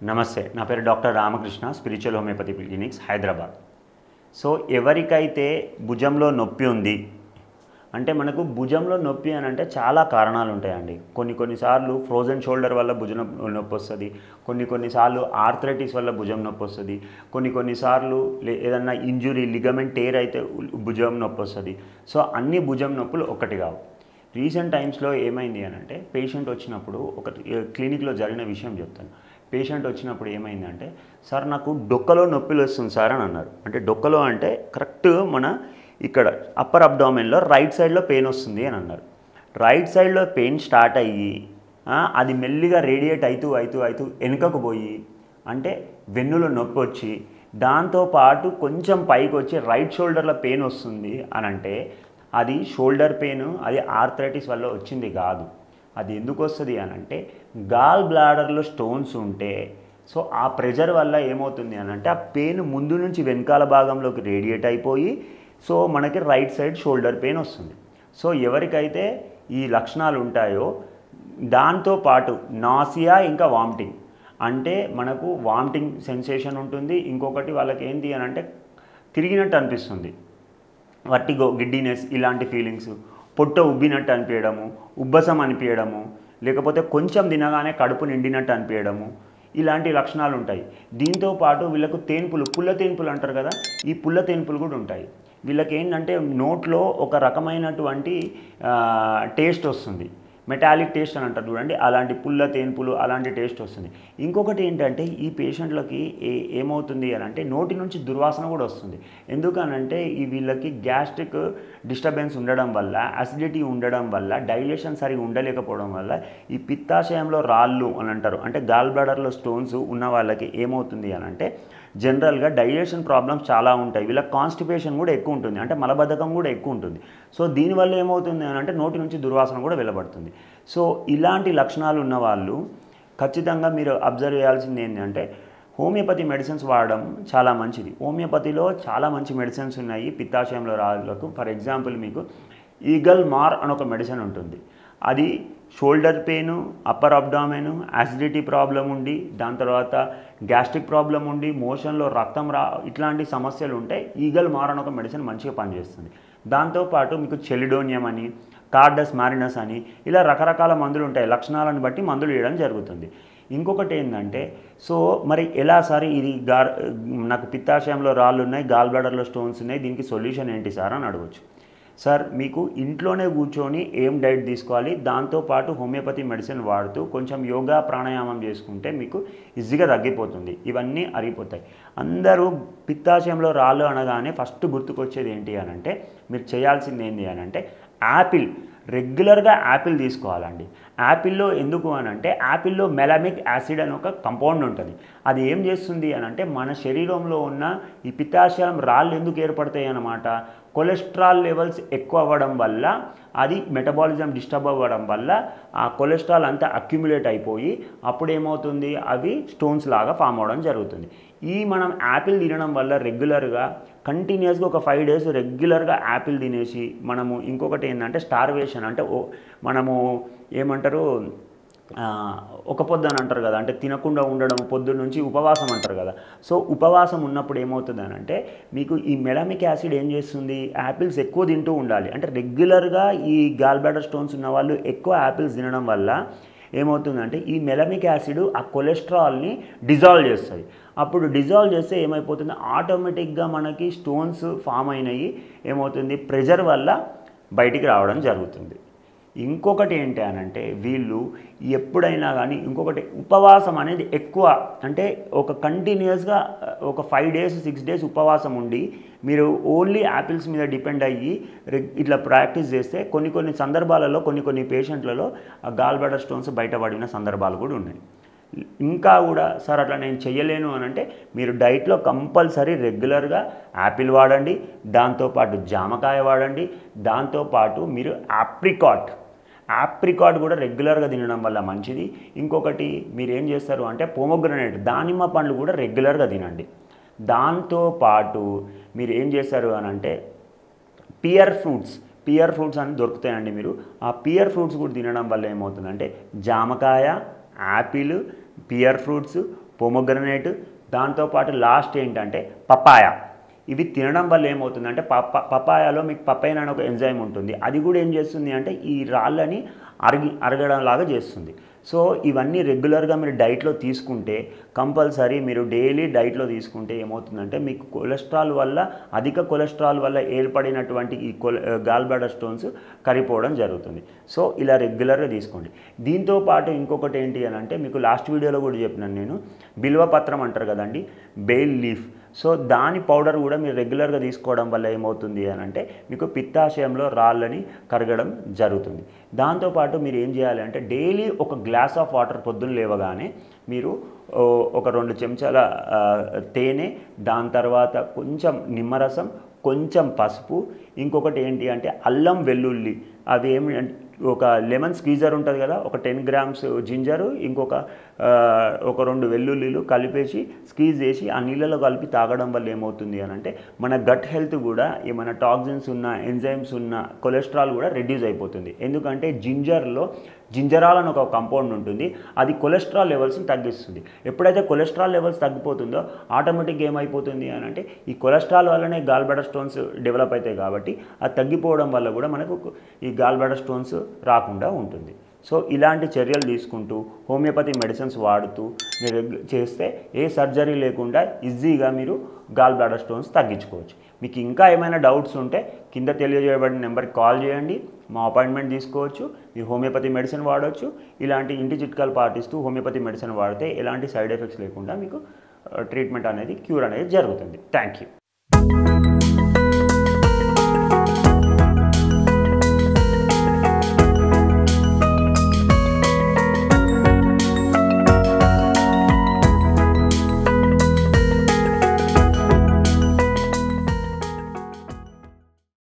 నమస్తే, నా పేరు doctor Ramakrishna, spiritual homeopathy clinics, Hyderabad. So ఎవరికైతే భుజంలో నొప్పి ఉంది అంటే, మనకు భుజంలో నొప్పి అని అంటే చాలా కారణాలు ఉంటాయండి. కొన్నిసార్లు ఫ్రోజన్ షోల్డర్ వల్ల భుజం నొప్పి వస్తుంది, కొన్నిసార్లు ఆర్థరైటిస్ వల్ల భుజం నొప్పి వస్తుంది, కొన్నిసార్లు ఏదన్నా ఇంజురీ లిగమెంట్ టేర్ అయితే భుజం నొప్పి వస్తుంది. సో అన్ని భుజం నొప్పులు ఒకటి కావు. రీసెంట్ టైమ్స్లో ఏమైంది అని అంటే, పేషెంట్ వచ్చినప్పుడు ఒక క్లినిక్లో జరిగిన విషయం చెప్తాను. పేషెంట్ వచ్చినప్పుడు ఏమైందంటే, సార్ నాకు డొక్కలో నొప్పిలు వస్తుంది సార్ అని అన్నారు. అంటే డొక్కలో అంటే కరెక్ట్ మన ఇక్కడ అప్పర్ అబ్డామెన్లో రైట్ సైడ్లో పెయిన్ వస్తుంది అని అన్నారు. రైట్ సైడ్లో పెయిన్ స్టార్ట్ అయ్యి అది మెల్లిగా రేడియేట్ అవుతూ వెనుకకు పోయి అంటే వెన్నులో నొప్పి వచ్చి దాంతోపాటు కొంచెం పైకి వచ్చి రైట్ షోల్డర్లో పెయిన్ వస్తుంది అని అంటే అది షోల్డర్ పెయిన్, అది ఆర్థరైటిస్ వల్ల వచ్చింది కాదు. అది ఎందుకు వస్తుంది అని అంటే, గాల్ బ్లాడర్లో స్టోన్స్ ఉంటే సో ఆ ప్రెషర్ వల్ల ఏమవుతుంది అని అంటే ఆ పెయిన్ ముందు నుంచి వెనకాల భాగంలోకి రేడియేట్ అయిపోయి సో మనకి రైట్ సైడ్ షోల్డర్ పెయిన్ వస్తుంది. సో ఎవరికైతే ఈ లక్షణాలు ఉంటాయో దాంతోపాటు నాసియా ఇంకా వామిటింగ్, అంటే మనకు వామిటింగ్ సెన్సేషన్ ఉంటుంది. ఇంకొకటి వాళ్ళకి ఏంటి అని అంటే తిరిగినట్టు అనిపిస్తుంది, వర్టిగో, గిడ్డినెస్, ఇలాంటి ఫీలింగ్స్, పొట్ట ఉబ్బినట్టు అనిపించడము, ఉబ్బసం అనిపించడము, లేకపోతే కొంచెం తినగానే కడుపు నిండినట్టు అనిపించడము, ఇలాంటి లక్షణాలు ఉంటాయి. దీంతోపాటు వీళ్ళకు తేన్పులు, పుల్ల తేన్పులు అంటారు కదా, ఈ పుల్ల తేన్పులు కూడా ఉంటాయి. వీళ్ళకి ఏంటంటే నోట్లో ఒక రకమైనటువంటి టేస్ట్ వస్తుంది, మెటాలిక్ టేస్ట్ అని అంటారు చూడండి, అలాంటి పుల్ల తేన్పులు అలాంటి టేస్ట్ వస్తుంది. ఇంకొకటి ఏంటంటే ఈ పేషెంట్లకి ఏమవుతుంది అని అంటే నోటి నుంచి దుర్వాసన కూడా వస్తుంది. ఎందుకనంటే ఈ వీళ్ళకి గ్యాస్ట్రిక్ డిస్టర్బెన్స్ ఉండడం వల్ల, అసిడిటీ ఉండడం వల్ల, డైజెషన్ సరిగా ఉండలేకపోవడం వల్ల ఈ పిత్తాశయంలో రాళ్ళు అని అంటారు, అంటే గాల్ బ్లాడర్లో స్టోన్స్ ఉన్న వాళ్ళకి ఏమవుతుంది అని అంటే జనరల్గా డైజెషన్ ప్రాబ్లమ్స్ చాలా ఉంటాయి. వీళ్ళకి కాన్స్టిపేషన్ కూడా ఎక్కువ ఉంటుంది, అంటే మలబద్ధకం కూడా ఎక్కువ ఉంటుంది. సో దీనివల్ల ఏమవుతుంది అని అంటే నోటి నుంచి దుర్వాసన కూడా వెలువడుతుంది. సో ఇలాంటి లక్షణాలు ఉన్న వాళ్ళు ఖచ్చితంగా మీరు అబ్జర్వ్ చేయాల్సింది ఏంటంటే హోమియోపతి మెడిసిన్స్ వాడడం చాలా మంచిది. హోమియోపతిలో చాలా మంచి మెడిసిన్స్ ఉన్నాయి పిత్తాశయంలో రాళ్ళకు. ఫర్ ఎగ్జాంపుల్ మీకు ఈగల్ మార్ అని ఒక మెడిసిన్ ఉంటుంది. అది shoulder pain, upper abdomen, acidity problem ఉండి, దాని తర్వాత గ్యాస్ట్రిక్ ప్రాబ్లం ఉండి, మోషన్లో రక్తం ఇట్లాంటి సమస్యలు ఉంటాయి. ఈగల్ మార్ అని ఒక మెడిసిన్ మంచిగా పనిచేస్తుంది. దాంతోపాటు మీకు చెలిడోనియం అని, కార్డస్ మారినస్ అని, ఇలా రకరకాల మందులు ఉంటాయి. లక్షణాలను బట్టి మందులు వేయడం జరుగుతుంది. ఇంకొకటి ఏంటంటే సో మరి ఎలా సార్ ఇది నాకు పిత్తాశయంలో రాళ్ళు ఉన్నాయి, గాల్ బ్లాడర్లో స్టోన్స్ ఉన్నాయి, దీనికి సొల్యూషన్ ఏంటి సార్ అని అడగవచ్చు. సార్ మీకు ఇంట్లోనే కూర్చొని ఏం డైట్ తీసుకోవాలి, దాంతోపాటు హోమియోపతి మెడిసిన్ వాడుతూ కొంచెం యోగా ప్రాణాయామం చేసుకుంటే మీకు ఈజీగా తగ్గిపోతుంది, ఇవన్నీ అరిగిపోతాయి. అందరూ పిత్తాశయంలో రాళ్ళు అనగానే ఫస్ట్ గుర్తుకొచ్చేది ఏంటి అని అంటే మీరు చేయాల్సింది ఏంటి అని అంటే యాపిల్, రెగ్యులర్గా యాపిల్ తీసుకోవాలండి. యాపిల్లో ఎందుకు అని అంటే యాపిల్లో మెలామిక్ యాసిడ్ అని ఒక కంపౌండ్ ఉంటుంది. అది ఏం చేస్తుంది అని అంటే మన శరీరంలో ఉన్న ఈ పిత్తాశయం రాళ్ళు ఎందుకు ఏర్పడతాయి అన్నమాట, కొలెస్ట్రాల్ లెవెల్స్ ఎక్కువ అవ్వడం వల్ల, అది మెటబాలిజం డిస్టర్బ్ అవ్వడం వల్ల ఆ కొలెస్ట్రాల్ అంతా అక్యుములేట్ అయిపోయి అప్పుడు ఏమవుతుంది, అవి స్టోన్స్ లాగా ఫామ్ అవ్వడం జరుగుతుంది. మనం యాపిల్ తినడం వల్ల రెగ్యులర్గా కంటిన్యూస్గా ఒక 5 days రెగ్యులర్గా యాపిల్ తినేసి మనము ఇంకొకటి ఏంటంటే స్టార్వేషన్, అంటే మనము ఏమంటారు ఒక పొద్దు అని అంటారు కదా, అంటే తినకుండా ఉండడం, పొద్దున్న నుంచి ఉపవాసం అంటారు కదా. సో ఉపవాసం ఉన్నప్పుడు ఏమవుతుంది అని అంటే మీకు ఈ మెలామిక్ యాసిడ్ ఏం చేస్తుంది, యాపిల్స్ ఎక్కువ తింటూ ఉండాలి. అంటే రెగ్యులర్గా ఈ గాల్ బ్లాడర్ స్టోన్స్ ఉన్న వాళ్ళు ఎక్కువ యాపిల్స్ తినడం వల్ల ఏమవుతుందంటే ఈ మెలామిక్ యాసిడ్ ఆ కొలెస్ట్రాల్ని డిజాల్వ్ చేస్తుంది. అప్పుడు డిజాల్వ్ చేస్తే ఏమైపోతుంది, ఆటోమేటిక్గా మనకి స్టోన్స్ ఫామ్ అయినాయి, ఏమవుతుంది ప్రెషర్ వల్ల బయటికి రావడం జరుగుతుంది. ఇంకొకటి ఏంటి అని అంటే వీళ్ళు ఎప్పుడైనా కానీ ఇంకొకటి ఉపవాసం అనేది ఎక్కువ, అంటే ఒక కంటిన్యూస్గా ఒక 5 days 6 days ఉపవాసం ఉండి మీరు ఓన్లీ యాపిల్స్ మీద డిపెండ్ అయ్యి ఇట్లా ప్రాక్టీస్ చేస్తే కొన్ని సందర్భాలలో కొన్ని పేషెంట్లలో గాల్ బ్లాడర్ స్టోన్స్ బయటపడిన సందర్భాలు కూడా ఉన్నాయి. ఇంకా కూడా సార్ అట్లా నేను చెయ్యలేను అని అంటే మీరు డైట్లో కంపల్సరీ రెగ్యులర్గా యాపిల్ వాడండి, దాంతోపాటు జామకాయ వాడండి, దాంతోపాటు మీరు ఆప్రికాట్ కూడా రెగ్యులర్గా తినడం వల్ల మంచిది. ఇంకొకటి మీరు ఏం చేస్తారు అంటే పోమోగ్రనేట్, దానిమ్మ పండ్లు కూడా రెగ్యులర్గా తినండి. దాంతోపాటు మీరు ఏం చేస్తారు అని అంటే పియర్ ఫ్రూట్స్ అని దొరుకుతాయండి. మీరు ఆ పియర్ ఫ్రూట్స్ కూడా తినడం వల్ల ఏమవుతుందంటే జామకాయ, యాపిల్, పియర్ ఫ్రూట్స్, పోమోగ్రనేట్, దాంతోపాటు లాస్ట్ ఏంటంటే పపాయ. ఇవి తినడం వల్ల ఏమవుతుందంటే పపాయాలో మీకు పపైన్ అనే ఒక ఎంజైమ్ ఉంటుంది, అది కూడా ఏం చేస్తుంది అంటే ఈ రాళ్ళని అరగడం లాగా చేస్తుంది. సో ఇవన్నీ రెగ్యులర్గా మీరు డైట్లో తీసుకుంటే, కంపల్సరీ మీరు డైలీ డైట్లో తీసుకుంటే ఏమవుతుందంటే మీకు కొలెస్ట్రాల్ వల్ల, అధిక కొలెస్ట్రాల్ వల్ల ఏర్పడినటువంటి ఈ గాల్ బ్లాడర్ స్టోన్స్ కరిగిపోవడం జరుగుతుంది. సో ఇలా రెగ్యులర్గా తీసుకోండి. దీంతో పాటు ఇంకొకటి ఏంటి అని అంటే, మీకు లాస్ట్ వీడియోలో కూడా చెప్పినాను నేను, బిల్వపత్రం అంటారు కదండి, బెయిల్ లీఫ్. సో దాని పౌడర్ కూడా మీరు రెగ్యులర్గా తీసుకోవడం వల్ల ఏమవుతుంది అని అంటే మీకు పిత్తాశయంలో రాళ్ళని కరగడం జరుగుతుంది. దాంతోపాటు మీరు ఏం చేయాలి అంటే డైలీ ఒక గ్లాస్ ఆఫ్ వాటర్ పొద్దున్న లేవగానే మీరు ఒక 2 చెంచాల తేనె, దాని తర్వాత కొంచెం నిమ్మరసం, కొంచెం పసుపు, ఇంకొకటి ఏంటి అంటే అల్లం వెల్లుల్లి, అవి ఏమి ఒక లెమన్ స్క్వీజర్ ఉంటుంది కదా, ఒక 10 గ్రామ్స్ జింజరు, ఇంకొక 2 వెల్లుల్లిలు కలిపేసి స్క్వీజ్ చేసి ఆ నీళ్ళలో కలిపి తాగడం వల్ల ఏమవుతుంది అని అంటే మన గట్ హెల్త్ కూడా, ఏమైనా టాక్సిన్స్ ఉన్న, ఎంజైమ్స్ ఉన్న, కొలెస్ట్రాల్ కూడా రెడ్యూస్ అయిపోతుంది. ఎందుకంటే జింజరాల్ అని ఒక కంపౌండ్ ఉంటుంది, అది కొలెస్ట్రాల్ లెవెల్స్ని తగ్గిస్తుంది. ఎప్పుడైతే కొలెస్ట్రాల్ లెవెల్స్ తగ్గిపోతుందో ఆటోమేటిక్గా ఏమైపోతుంది అని అంటే ఈ కొలెస్ట్రాల్ వల్లనే గాల్ బ్లాడర్ స్టోన్స్ డెవలప్ అవుతాయి. కాబట్టి అది తగ్గిపోవడం వల్ల కూడా మనకు ఈ గాల్ బ్లాడర్ స్టోన్స్ రాకుండా ఉంటుంది. సో ఇలాంటి చర్యలు తీసుకుంటూ హోమియోపతి మెడిసిన్స్ వాడుతూ మీరు చేస్తే ఏ సర్జరీ లేకుండా ఈజీగా మీరు గాల్ బ్లాడర్ స్టోన్స్ తగ్గించుకోవచ్చు. మీకు ఇంకా ఏమైనా డౌట్స్ ఉంటే కింద తెలియజేయబడిన నెంబర్కి కాల్ చేయండి, మా అపాయింట్మెంట్ తీసుకోవచ్చు, మీరు హోమియోపతి మెడిసిన్ వాడవచ్చు. ఇలాంటి ఇంటి చిట్కాలు పాటిస్తూ హోమియోపతి మెడిసిన్ వాడితే ఎలాంటి సైడ్ ఎఫెక్ట్స్ లేకుండా మీకు ట్రీట్మెంట్ అనేది, క్యూర్ అనేది జరుగుతుంది. Thank you.